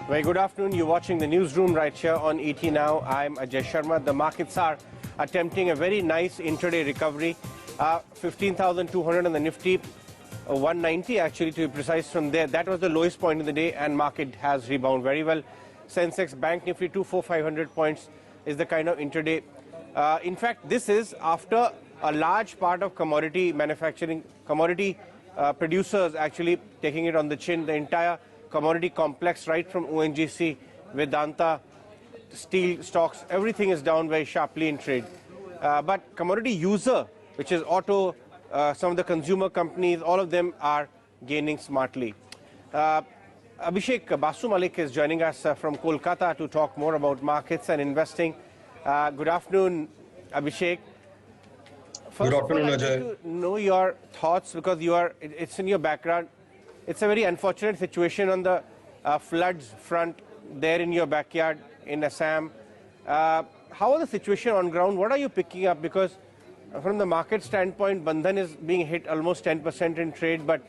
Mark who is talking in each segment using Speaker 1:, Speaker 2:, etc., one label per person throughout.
Speaker 1: Very good afternoon. You're watching the newsroom right here on ET Now. I'm Ajay Sharma. The markets are attempting a very nice intraday recovery. 15,200 on the Nifty, 190 actually to be precise from there. That was the lowest point in the day and market has rebounded very well. Sensex Bank Nifty 24500 points is the kind of intraday. In fact, this is after a large part of commodity manufacturing, commodity producers actually taking it on the chin. The entire commodity complex, right from ONGC, Vedanta, steel stocks, everything is down very sharply in trade. But commodity user, which is auto, some of the consumer companies, all of them are gaining smartly. Abhishek Basu Malik is joining us from Kolkata to talk more about markets and investing. Good afternoon, Abhishek. First
Speaker 2: Good afternoon,
Speaker 1: of all, I'd
Speaker 2: Ajay.
Speaker 1: like to know your thoughts because it's in your background. It's a very unfortunate situation on the floods front there in your backyard in Assam. How is the situation on ground? What are you picking up? Because from the market standpoint, Bandhan is being hit almost 10% in trade, but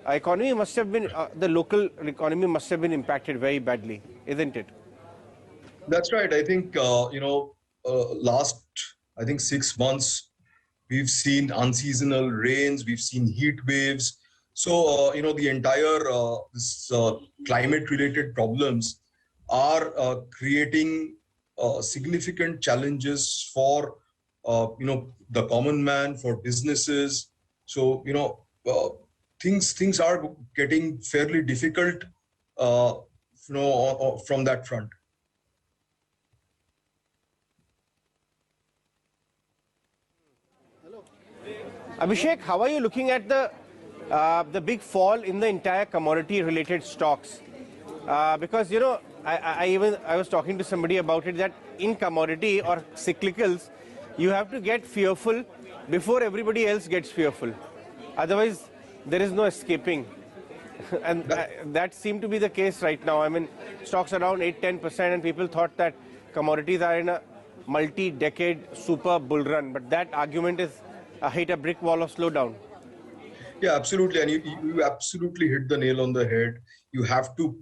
Speaker 1: economy must have been, the local economy must have been impacted very badly, isn't it?
Speaker 2: That's right. I think, last, 6 months, we've seen unseasonal rains, we've seen heat waves. So, the entire climate-related problems are creating significant challenges for, the common man, for businesses. So, things are getting fairly difficult, from that front.
Speaker 1: Abhishek, how are you looking at the big fall in the entire commodity-related stocks? Because, I was talking to somebody about it that in commodity or cyclicals, you have to get fearful before everybody else gets fearful. Otherwise, there is no escaping. And that seemed to be the case right now. I mean, stocks are down 8-10% and people thought that commodities are in a multi-decade super bull run. But that argument is hit a brick wall of slowdown.
Speaker 2: Yeah, absolutely. And you absolutely hit the nail on the head. You have to,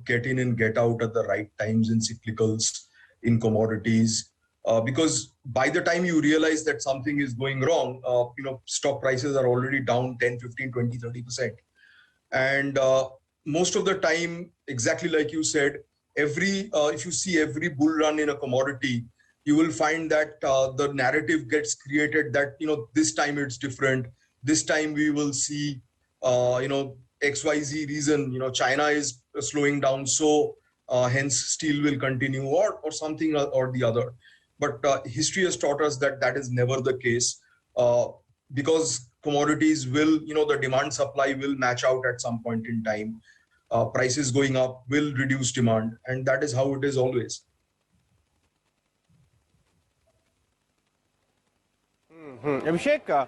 Speaker 2: get in and get out at the right times in cyclicals, in commodities. Because by the time you realize that something is going wrong, stock prices are already down 10, 15, 20, 30%. And most of the time, exactly like you said, if you see every bull run in a commodity, you will find that the narrative gets created that, this time it's different. This time we will see, XYZ reason, China is slowing down. So hence steel will continue or something or the other. But history has taught us that that is never the case because commodities will, the demand supply will match out at some point in time. Prices going up will reduce demand. And that is how it is always.
Speaker 1: Abhishek,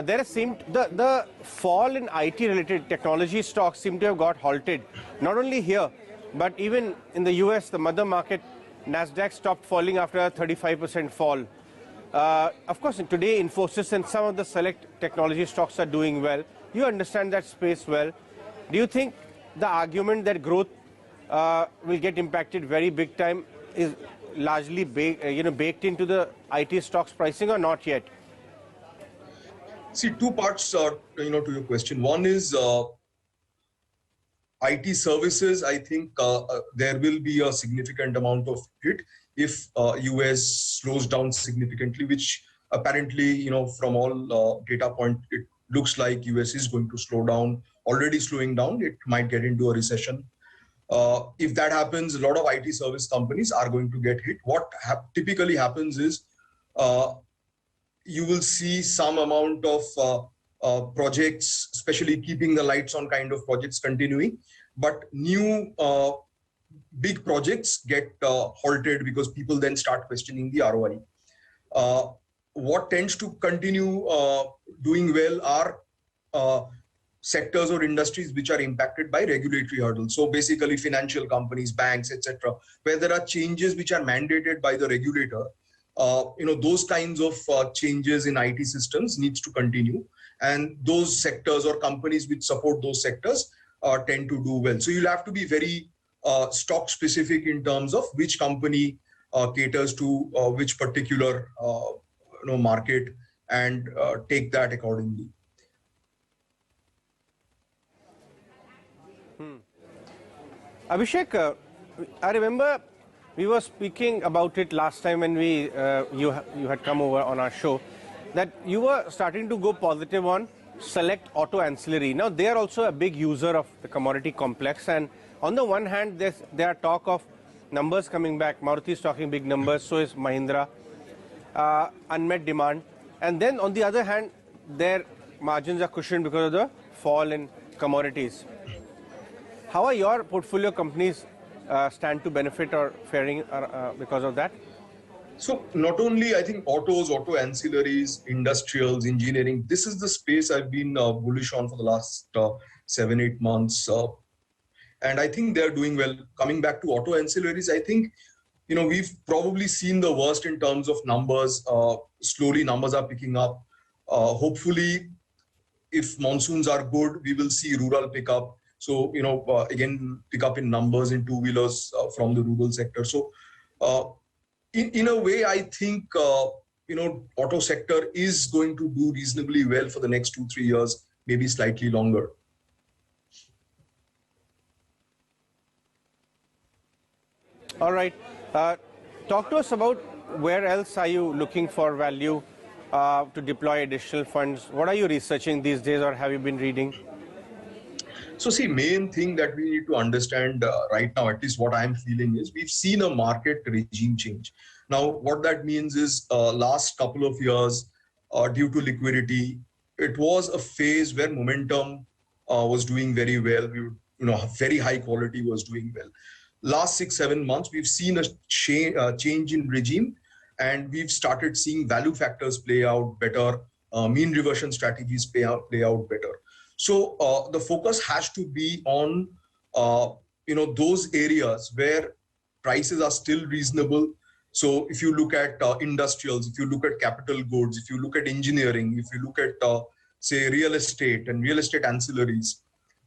Speaker 1: there seemed the fall in IT-related technology stocks seem to have got halted. Not only here, but even in the US, the mother market, Nasdaq stopped falling after a 35% fall. Of course, today, Infosys and some of the select technology stocks are doing well. You understand that space well. Do you think the argument that growth will get impacted very big time is largely baked into the IT stocks pricing or not yet?
Speaker 2: See, two parts to your question. One is IT services. I think there will be a significant amount of hit if US slows down significantly, which apparently, from all data point, it looks like US is going to slow down, already slowing down. It might get into a recession. If that happens, a lot of IT service companies are going to get hit. What typically happens is you will see some amount of projects, especially keeping the lights on kind of projects continuing, but new big projects get halted because people then start questioning the ROI. What tends to continue doing well are sectors or industries which are impacted by regulatory hurdles. So basically financial companies, banks, etc., where there are changes which are mandated by the regulator. Those kinds of changes in IT systems needs to continue, and those sectors or companies which support those sectors tend to do well. So you'll have to be very stock specific in terms of which company caters to which particular market, and take that accordingly.
Speaker 1: Abhishek, I remember we were speaking about it last time when you had come over on our show, that you were starting to go positive on select auto ancillary. Now they are also a big user of the commodity complex, and on the one hand there are talk of numbers coming back. Maruti is talking big numbers, so is Mahindra. Unmet demand, and then on the other hand their margins are cushioned because of the fall in commodities. How are your portfolio companies stand to benefit or faring because of that?
Speaker 2: So not only I think autos, auto ancillaries, industrials, engineering, this is the space I've been bullish on for the last 7-8 months. And I think they're doing well. Coming back to auto ancillaries, I think, we've probably seen the worst in terms of numbers. Slowly numbers are picking up. Hopefully, if monsoons are good, we will see rural pick up. So, again, pick up in numbers in two-wheelers from the rural sector. So, in a way, I think, auto sector is going to do reasonably well for the next 2-3 years, maybe slightly longer.
Speaker 1: All right. Talk to us about where else are you looking for value to deploy additional funds? What are you researching these days, or have you been reading?
Speaker 2: So see, main thing that we need to understand right now, at least what I'm feeling, is we've seen a market regime change. Now, what that means is last couple of years, due to liquidity, it was a phase where momentum was doing very well. Very high quality was doing well. Last 6-7 months, we've seen a change in regime, and we've started seeing value factors play out better, mean reversion strategies play out better. So the focus has to be on those areas where prices are still reasonable. So if you look at industrials, if you look at capital goods, if you look at engineering, if you look at say real estate and real estate ancillaries,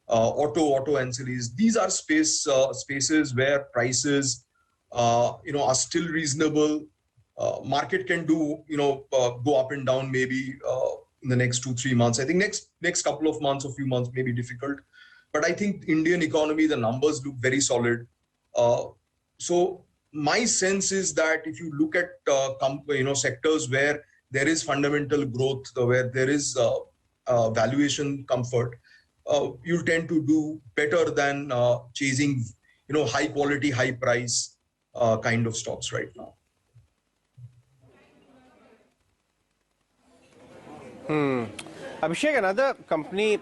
Speaker 2: auto ancillaries, these are spaces where prices are still reasonable. Market can do go up and down maybe in the next 2-3 months. I think next couple of months or few months may be difficult, but I think Indian economy, the numbers look very solid. So my sense is that if you look at sectors where there is fundamental growth, where there is valuation comfort, you'll tend to do better than chasing high quality, high price kind of stocks right now.
Speaker 1: Abhishek, another company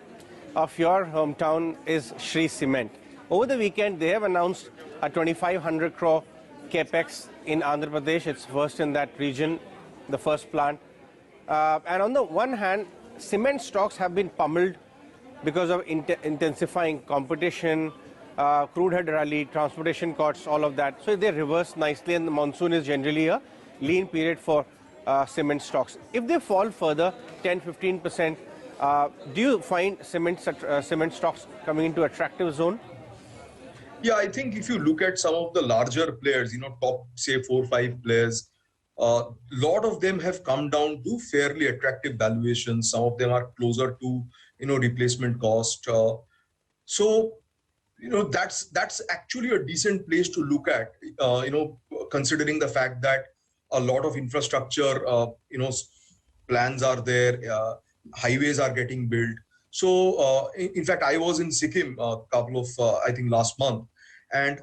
Speaker 1: of your hometown is Shree Cement. Over the weekend, they have announced a 2,500 crore capex in Andhra Pradesh. It's first in that region, the first plant. And on the one hand, cement stocks have been pummeled because of intensifying competition, crude had rally, transportation costs, all of that. So they reverse nicely, and the monsoon is generally a lean period for cement stocks. If they fall further, 10-15%, do you find cement stocks coming into attractive zone?
Speaker 2: Yeah, I think if you look at some of the larger players, top say 4-5 players, a lot of them have come down to fairly attractive valuations. Some of them are closer to replacement cost. So that's actually a decent place to look at. Considering the fact that a lot of infrastructure plans are there, highways are getting built. So in fact, I was in Sikkim a couple of I think last month, and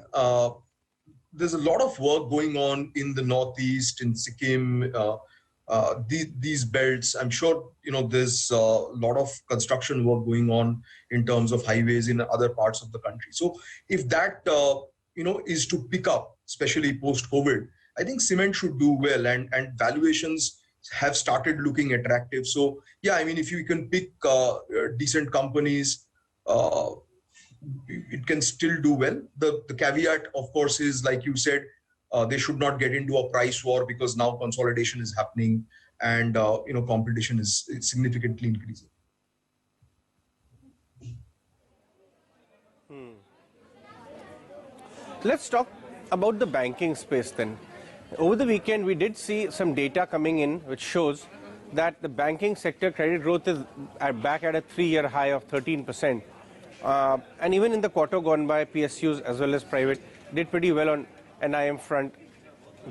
Speaker 2: there's a lot of work going on in the northeast, in Sikkim, these belts. I'm sure there's a lot of construction work going on in terms of highways in other parts of the country. So if that is to pick up, especially post-COVID, I think cement should do well, and valuations have started looking attractive. So yeah, I mean, if you can pick decent companies, it can still do well. The caveat, of course, is like you said, they should not get into a price war, because now consolidation is happening, and competition is significantly increasing.
Speaker 1: Let's talk about the banking space then. Over the weekend, we did see some data coming in which shows that the banking sector credit growth is back at a 3-year high of 13%. And even in the quarter gone by, PSUs as well as private did pretty well on NIM front,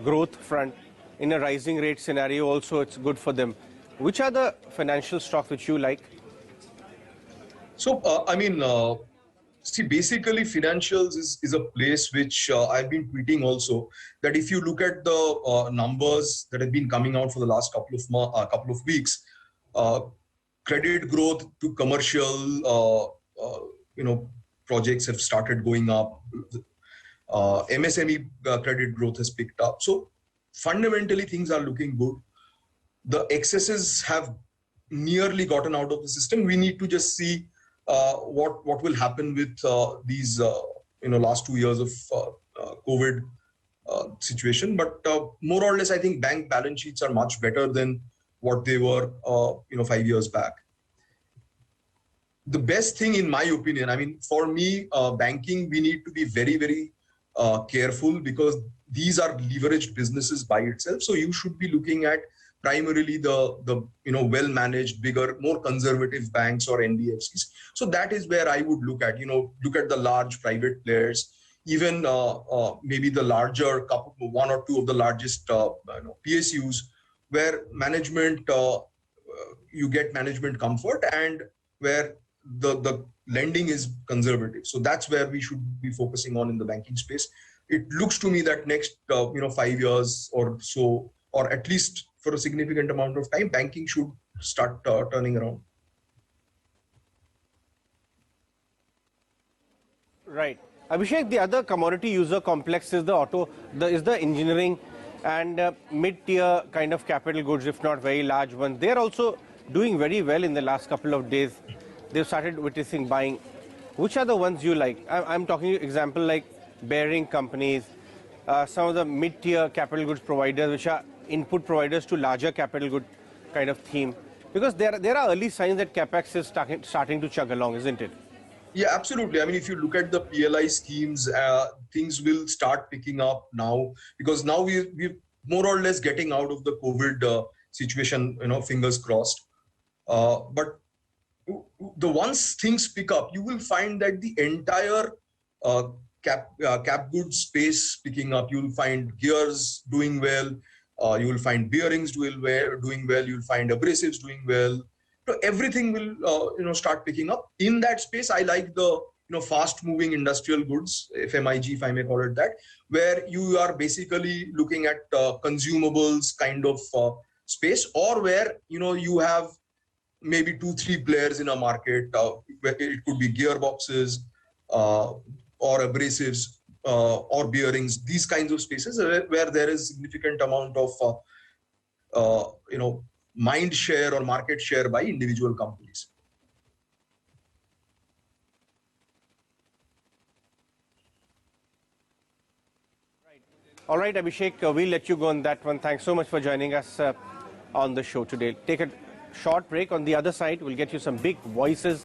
Speaker 1: growth front. In a rising rate scenario also, it's good for them. Which are the financial stocks which you like?
Speaker 2: So, see, basically financials is a place which I've been tweeting also, that if you look at the numbers that have been coming out for the last couple of weeks, credit growth to commercial, projects have started going up. MSME credit growth has picked up. So fundamentally things are looking good. The excesses have nearly gotten out of the system. We need to just see what will happen with these last 2 years of COVID situation. But more or less, I think bank balance sheets are much better than what they were 5 years back. The best thing, in my opinion, for me, banking, we need to be very, very careful, because these are leveraged businesses by itself. So you should be looking at primarily the well-managed, bigger, more conservative banks or NBFCs. So that is where I would look at, look at the large private players, even maybe the larger one or two of the largest PSUs, where management, you get management comfort, and where the lending is conservative. So that's where we should be focusing on in the banking space. It looks to me that next 5 years or so, or at least for a significant amount of time, banking should start turning around.
Speaker 1: Right. Abhishek, the other commodity user complex is the the engineering and mid-tier kind of capital goods, if not very large ones. They're also doing very well in the last couple of days. They've started witnessing buying. Which are the ones you like? I'm talking example like bearing companies, some of the mid-tier capital goods providers, which are input providers to larger capital good kind of theme. Because there are early signs that CapEx is starting to chug along, isn't it?
Speaker 2: Yeah, absolutely. If you look at the PLI schemes, things will start picking up now, because now we're more or less getting out of the COVID situation, fingers crossed. But the once things pick up, you will find that the entire cap goods space picking up. You will find gears doing well. You will find bearings doing well. You will find abrasives doing well. So everything will start picking up. In that space, I like the fast-moving industrial goods, FMIG, if I may call it that, where you are basically looking at consumables kind of space, or where you have maybe 2-3 players in a market. Where it could be gearboxes or abrasives or bearings. These kinds of spaces where there is significant amount of mind share or market share by individual companies.
Speaker 1: Right. All right, Abhishek, we'll let you go on that one. Thanks so much for joining us on the show today. Take a short break. On the other side, we'll get you some big voices